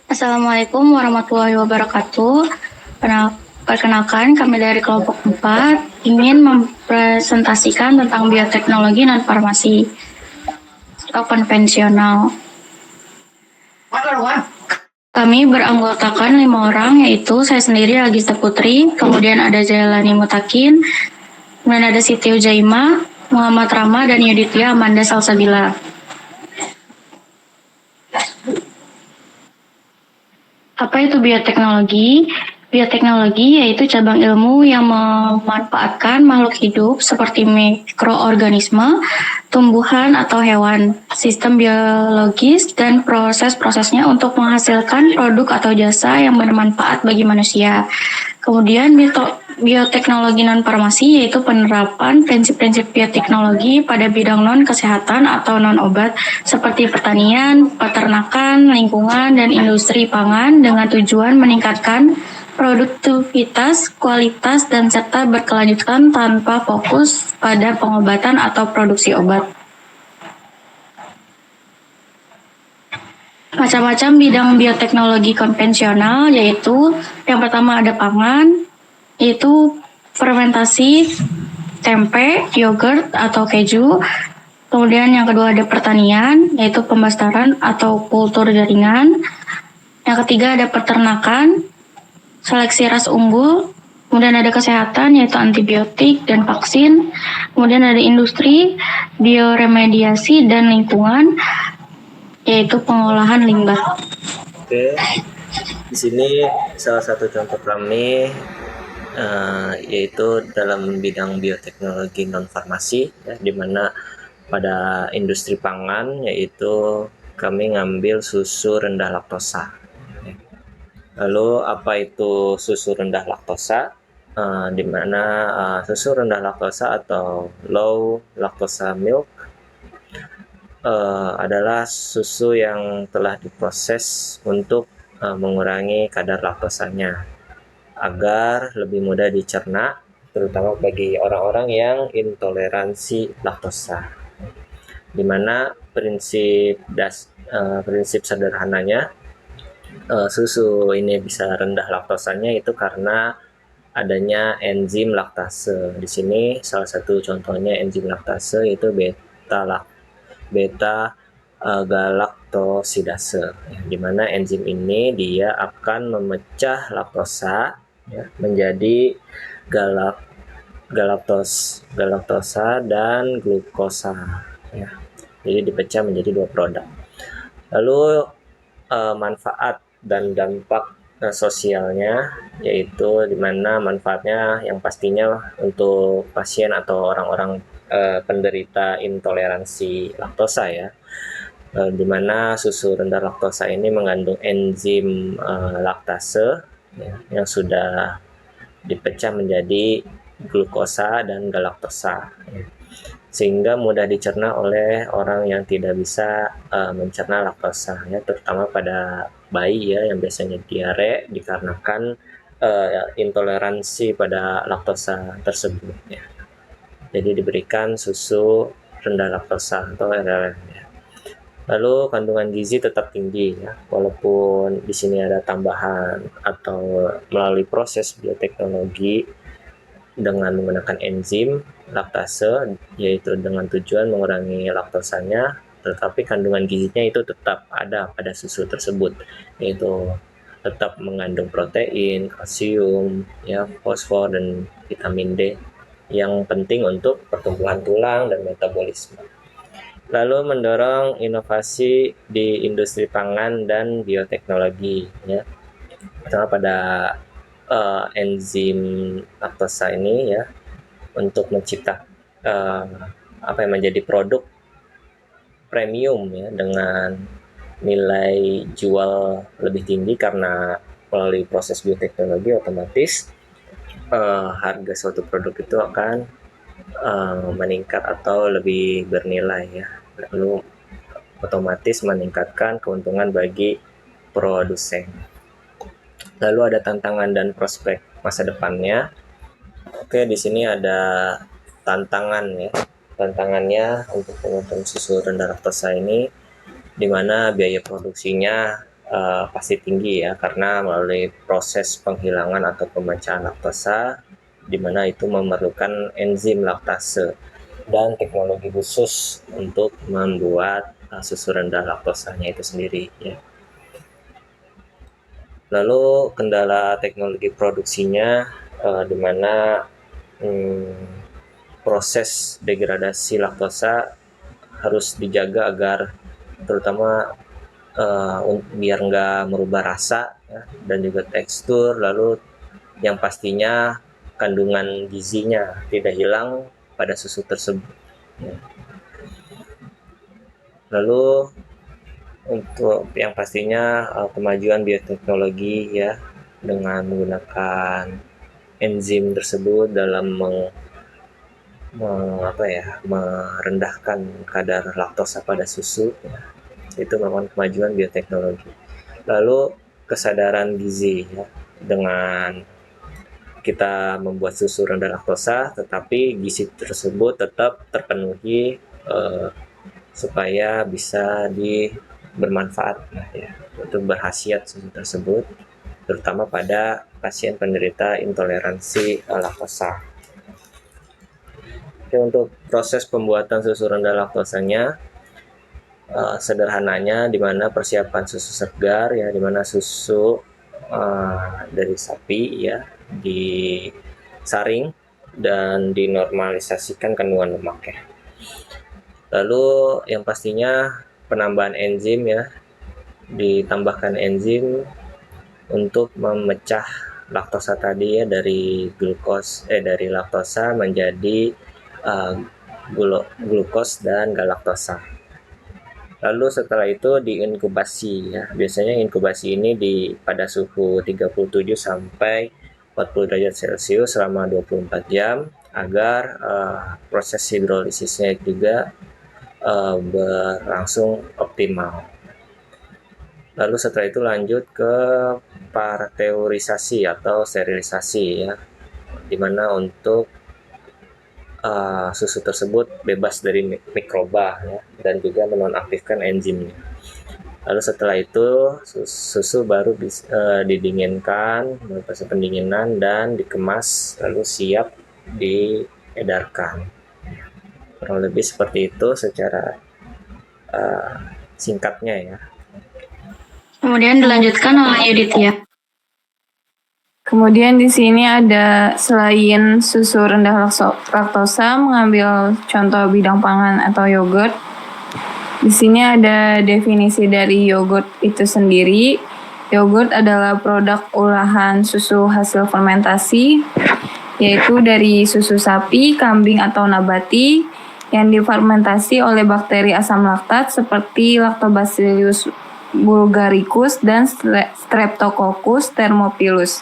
Assalamualaikum warahmatullahi wabarakatuh. Perkenalkan, kami dari kelompok 4 ingin mempresentasikan tentang bioteknologi non farmasi atau konvensional. Kami beranggotakan 5 orang, yaitu saya sendiri Agista Putri, kemudian ada Jailani Mutakin, kemudian ada Siti Ujaima, Muhammad Rama, dan Yuditya Amanda Salsabila. Apa itu bioteknologi? Bioteknologi yaitu cabang ilmu yang memanfaatkan makhluk hidup seperti mikroorganisme, tumbuhan atau hewan, sistem biologis, dan proses-prosesnya untuk menghasilkan produk atau jasa yang bermanfaat bagi manusia. Kemudian bioteknologi non-farmasi yaitu penerapan prinsip-prinsip bioteknologi pada bidang non-kesehatan atau non-obat seperti pertanian, peternakan, lingkungan, dan industri pangan dengan tujuan meningkatkan produktivitas, kualitas, dan serta berkelanjutan tanpa fokus pada pengobatan atau produksi obat. Macam-macam bidang bioteknologi konvensional yaitu yang pertama ada pangan, yaitu fermentasi tempe, yogurt, atau keju. Kemudian yang kedua ada pertanian, yaitu pembastaran atau kultur jaringan. Yang ketiga ada peternakan, seleksi ras unggul. Kemudian ada kesehatan, yaitu antibiotik dan vaksin. Kemudian ada industri, bioremediasi, dan lingkungan, yaitu pengolahan limbah. Oke, di sini salah satu contoh kami yaitu dalam bidang bioteknologi non farmasi, ya, di mana pada industri pangan yaitu kami ngambil susu rendah laktosa. Lalu apa itu susu rendah laktosa? Di mana susu rendah laktosa atau low lactosa milk adalah susu yang telah diproses untuk mengurangi kadar laktosanya agar lebih mudah dicerna, terutama bagi orang-orang yang intoleransi laktosa. Di mana prinsip sederhananya susu ini bisa rendah laktosanya itu karena adanya enzim laktase. Di sini salah satu contohnya enzim laktase itu beta galaktosidase, di mana enzim ini dia akan memecah laktosa menjadi galaktosa dan glukosa, ya. Jadi dipecah menjadi 2 produk. Lalu manfaat dan dampak sosialnya, yaitu di mana manfaatnya yang pastinya untuk pasien atau orang-orang penderita intoleransi laktosa, ya, di mana susu rendah laktosa ini mengandung enzim laktase, ya, yang sudah dipecah menjadi glukosa dan galaktosa, ya, sehingga mudah dicerna oleh orang yang tidak bisa mencerna laktosa, ya, terutama pada bayi, ya, yang biasanya diare dikarenakan intoleransi pada laktosa tersebut, ya. Jadi diberikan susu rendah laktosa atau RLM, ya. Lalu kandungan gizi tetap tinggi, ya, walaupun di sini ada tambahan atau melalui proses bioteknologi dengan menggunakan enzim laktase, yaitu dengan tujuan mengurangi laktosanya, tetapi kandungan gizinya itu tetap ada pada susu tersebut, yaitu tetap mengandung protein, kalsium, ya, fosfor, dan vitamin D yang penting untuk pertumbuhan tulang dan metabolisme. Lalu mendorong inovasi di industri pangan dan bioteknologi, ya. Pertama pada enzim laktosa ini, ya, untuk menciptakan apa yang menjadi produk premium, ya, dengan nilai jual lebih tinggi karena melalui proses bioteknologi otomatis harga suatu produk itu akan meningkat atau lebih bernilai, ya. Lalu otomatis meningkatkan keuntungan bagi produsen. Lalu ada tantangan dan prospek masa depannya. Oke, di sini ada tantangan, ya. Tantangannya untuk penggunaan susu rendah laktosa ini, di mana biaya produksinya pasti tinggi ya, karena melalui proses penghilangan atau pemecah laktosa, di mana itu memerlukan enzim laktase dan teknologi khusus untuk membuat susu rendah laktosanya itu sendiri ya. Lalu kendala teknologi produksinya, di mana proses degradasi laktosa harus dijaga agar terutama biar nggak merubah rasa ya, dan juga tekstur, lalu yang pastinya kandungan gizinya tidak hilang pada susu tersebut ya. Lalu untuk yang pastinya kemajuan bioteknologi ya, dengan menggunakan enzim tersebut dalam merendahkan kadar laktosa pada susu ya, itu merupakan kemajuan bioteknologi. Lalu kesadaran gizi ya, dengan kita membuat susu rendah laktosa tetapi gizi tersebut tetap terpenuhi supaya bisa bermanfaat ya, untuk berkhasiat susu tersebut, terutama pada pasien penderita intoleransi laktosa. Oke, untuk proses pembuatan susu rendah laktosanya, sederhananya di mana persiapan susu segar ya, di mana susu dari sapi ya disaring dan dinormalisasikan kandungan lemak ya. Lalu yang pastinya penambahan enzim ya, ditambahkan enzim untuk memecah laktosa tadi ya, dari laktosa menjadi glukos dan galaktosa. Lalu setelah itu diinkubasi ya. Biasanya inkubasi ini pada suhu 37 sampai 40 derajat Celcius selama 24 jam agar proses hidrolisisnya juga berlangsung optimal. Lalu setelah itu lanjut ke parteurisasi atau sterilisasi ya, dimana untuk susu tersebut bebas dari mikroba ya, dan juga menonaktifkan enzimnya. Lalu setelah itu susu baru didinginkan, proses pendinginan dan dikemas lalu siap diedarkan. Kurang lebih seperti itu secara singkatnya ya. Kemudian dilanjutkan oleh Yudit ya. Kemudian di sini ada selain susu rendah laktosa, mengambil contoh bidang pangan atau yogurt. Di sini ada definisi dari yogurt itu sendiri. Yogurt adalah produk olahan susu hasil fermentasi, yaitu dari susu sapi, kambing atau nabati yang difermentasi oleh bakteri asam laktat seperti Lactobacillus bulgaricus dan Streptococcus thermophilus.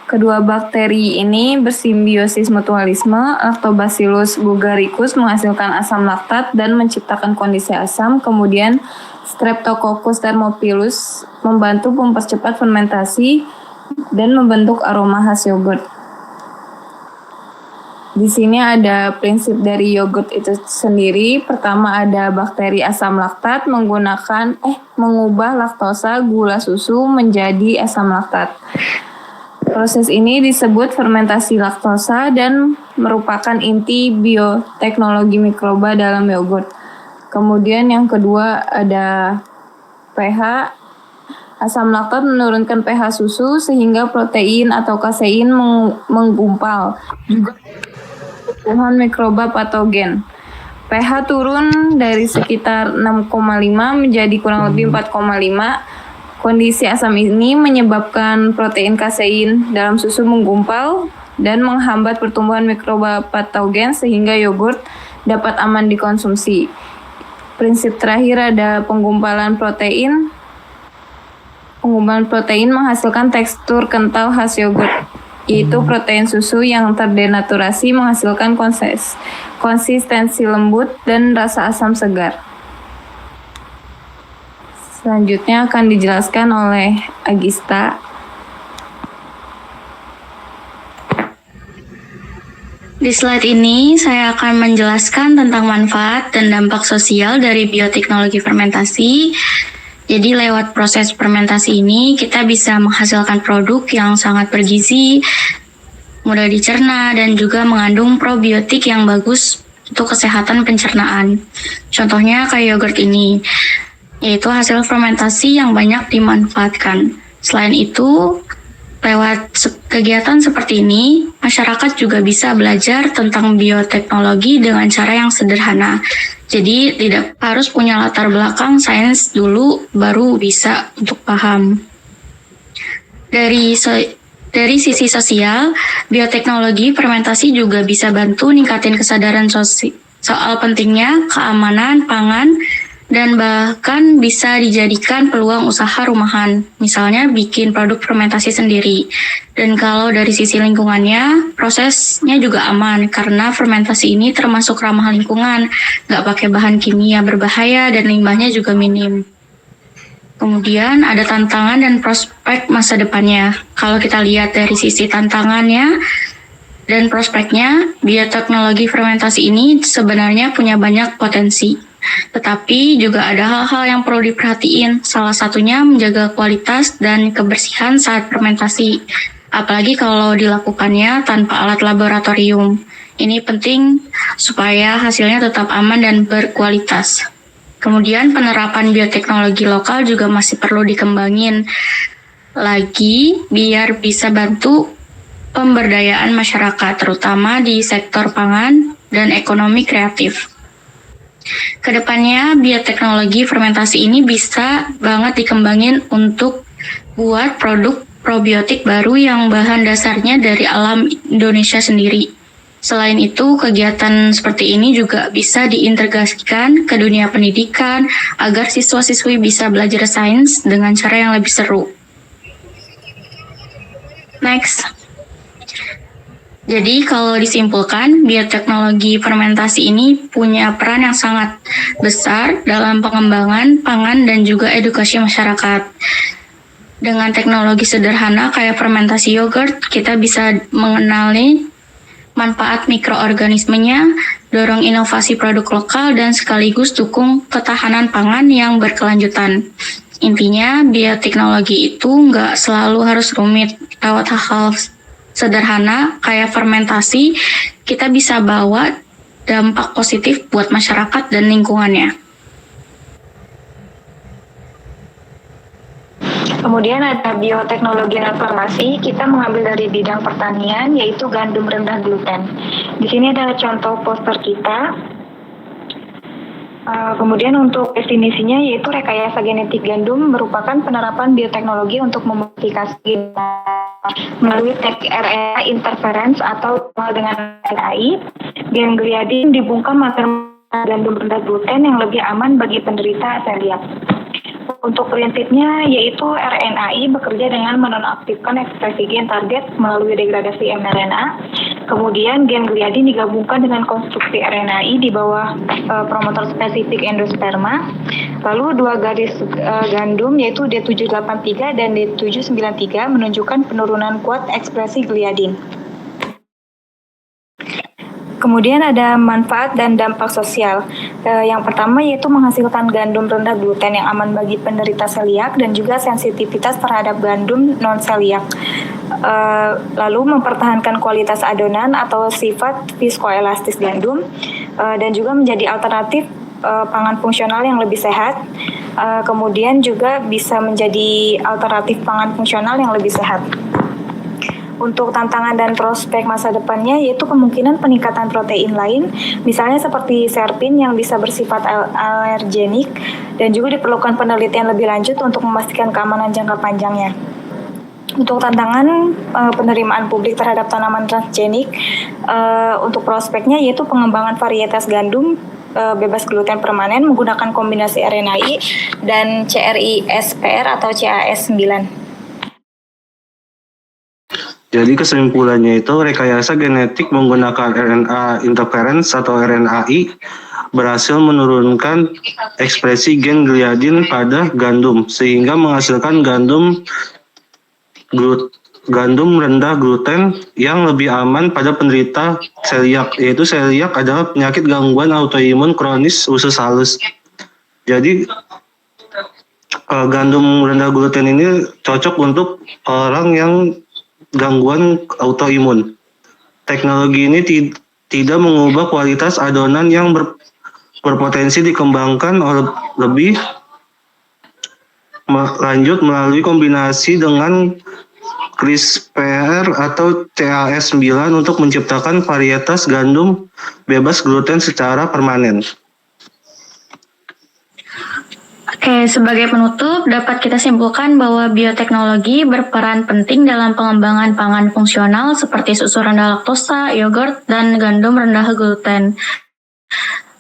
Kedua bakteri ini bersimbiosis mutualisme. Lactobacillus bulgaricus menghasilkan asam laktat dan menciptakan kondisi asam. Kemudian Streptococcus thermophilus membantu mempercepat fermentasi dan membentuk aroma khas yogurt. Di sini ada prinsip dari yogurt itu sendiri. Pertama ada bakteri asam laktat mengubah laktosa gula susu menjadi asam laktat. Proses ini disebut fermentasi laktosa dan merupakan inti bioteknologi mikroba dalam yogurt. Kemudian yang kedua ada pH. Asam laktat menurunkan pH susu sehingga protein atau kasein menggumpal. Juga tumbuhan mikroba patogen. pH turun dari sekitar 6,5 menjadi kurang lebih 4,5. Kondisi asam ini menyebabkan protein kasein dalam susu menggumpal dan menghambat pertumbuhan mikroba patogen sehingga yogurt dapat aman dikonsumsi. Prinsip terakhir ada penggumpalan protein. Penggumpalan protein menghasilkan tekstur kental khas yogurt, yaitu protein susu yang terdenaturasi menghasilkan konsistensi lembut dan rasa asam segar. Selanjutnya akan dijelaskan oleh Agista. Di slide ini saya akan menjelaskan tentang manfaat dan dampak sosial dari bioteknologi fermentasi. Jadi lewat proses fermentasi ini kita bisa menghasilkan produk yang sangat bergizi, mudah dicerna, dan juga mengandung probiotik yang bagus untuk kesehatan pencernaan. Contohnya kayak yogurt ini, yaitu hasil fermentasi yang banyak dimanfaatkan. Selain itu, lewat kegiatan seperti ini, masyarakat juga bisa belajar tentang bioteknologi dengan cara yang sederhana. Jadi tidak harus punya latar belakang sains dulu baru bisa untuk paham. Dari sisi sosial, bioteknologi fermentasi juga bisa bantu ningkatin kesadaran soal pentingnya keamanan pangan, dan bahkan bisa dijadikan peluang usaha rumahan, misalnya bikin produk fermentasi sendiri. Dan kalau dari sisi lingkungannya, prosesnya juga aman karena fermentasi ini termasuk ramah lingkungan, nggak pakai bahan kimia berbahaya dan limbahnya juga minim. Kemudian ada tantangan dan prospek masa depannya. Kalau kita lihat dari sisi tantangannya dan prospeknya, bioteknologi fermentasi ini sebenarnya punya banyak potensi. Tetapi juga ada hal-hal yang perlu diperhatiin, salah satunya menjaga kualitas dan kebersihan saat fermentasi, apalagi kalau dilakukannya tanpa alat laboratorium. Ini penting supaya hasilnya tetap aman dan berkualitas. Kemudian penerapan bioteknologi lokal juga masih perlu dikembangin lagi biar bisa bantu pemberdayaan masyarakat, terutama di sektor pangan dan ekonomi kreatif. Kedepannya bioteknologi fermentasi ini bisa banget dikembangin untuk buat produk probiotik baru yang bahan dasarnya dari alam Indonesia sendiri. Selain itu, kegiatan seperti ini juga bisa diintegrasikan ke dunia pendidikan agar siswa-siswi bisa belajar sains dengan cara yang lebih seru. Next. Jadi kalau disimpulkan, bioteknologi fermentasi ini punya peran yang sangat besar dalam pengembangan pangan dan juga edukasi masyarakat. Dengan teknologi sederhana kayak fermentasi yogurt, kita bisa mengenali manfaat mikroorganismenya, dorong inovasi produk lokal, dan sekaligus dukung ketahanan pangan yang berkelanjutan. Intinya, bioteknologi itu nggak selalu harus rumit. Lewat hal-hal sederhana kayak fermentasi, kita bisa bawa dampak positif buat masyarakat dan lingkungannya. Kemudian ada bioteknologi dan farmasi, kita mengambil dari bidang pertanian yaitu gandum rendah gluten. Di sini ada contoh poster kita. Kemudian untuk definisinya yaitu rekayasa genetik gandum merupakan penerapan bioteknologi untuk memodifikasi melalui teknik RNA interference atau dengan RNAi. Gen gliadin dibungkam agar gandum rendah gluten yang lebih aman bagi penderita celiak. Untuk prinsipnya yaitu RNAi bekerja dengan menonaktifkan ekspresi gen target melalui degradasi mRNA. Kemudian gen gliadin digabungkan dengan konstruksi RNAi di bawah promotor spesifik endosperma. Lalu dua garis gandum yaitu D783 dan D793 menunjukkan penurunan kuat ekspresi gliadin. Kemudian ada manfaat dan dampak sosial. Yang pertama yaitu menghasilkan gandum rendah gluten yang aman bagi penderita celiak dan juga sensitivitas terhadap gandum non-celiak. Lalu mempertahankan kualitas adonan atau sifat viskoelastis gandum dan juga menjadi alternatif pangan fungsional yang lebih sehat. Kemudian juga bisa menjadi alternatif pangan fungsional yang lebih sehat. Untuk tantangan dan prospek masa depannya yaitu kemungkinan peningkatan protein lain, misalnya seperti serpin yang bisa bersifat alergenik dan juga diperlukan penelitian lebih lanjut untuk memastikan keamanan jangka panjangnya. Untuk tantangan penerimaan publik terhadap tanaman transgenik, untuk prospeknya yaitu pengembangan varietas gandum bebas gluten permanen menggunakan kombinasi RNAi dan CRISPR atau CAS9. Jadi kesimpulannya itu rekayasa genetik menggunakan RNA interference atau RNAi berhasil menurunkan ekspresi gen gliadin pada gandum sehingga menghasilkan gandum rendah gluten yang lebih aman pada penderita celiak, yaitu celiak adalah penyakit gangguan autoimun kronis usus halus. Jadi Gandum rendah gluten ini cocok untuk orang yang gangguan autoimun. Teknologi ini tidak mengubah kualitas adonan yang berpotensi dikembangkan lebih lanjut melalui kombinasi dengan CRISPR atau CAS9 untuk menciptakan varietas gandum bebas gluten secara permanen. Oke, sebagai penutup dapat kita simpulkan bahwa bioteknologi berperan penting dalam pengembangan pangan fungsional seperti susu rendah laktosa, yogurt, dan gandum rendah gluten.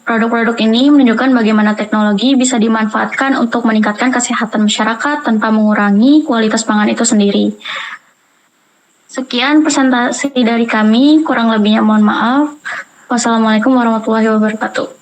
Produk-produk ini menunjukkan bagaimana teknologi bisa dimanfaatkan untuk meningkatkan kesehatan masyarakat tanpa mengurangi kualitas pangan itu sendiri. Sekian presentasi dari kami, kurang lebihnya mohon maaf. Wassalamualaikum warahmatullahi wabarakatuh.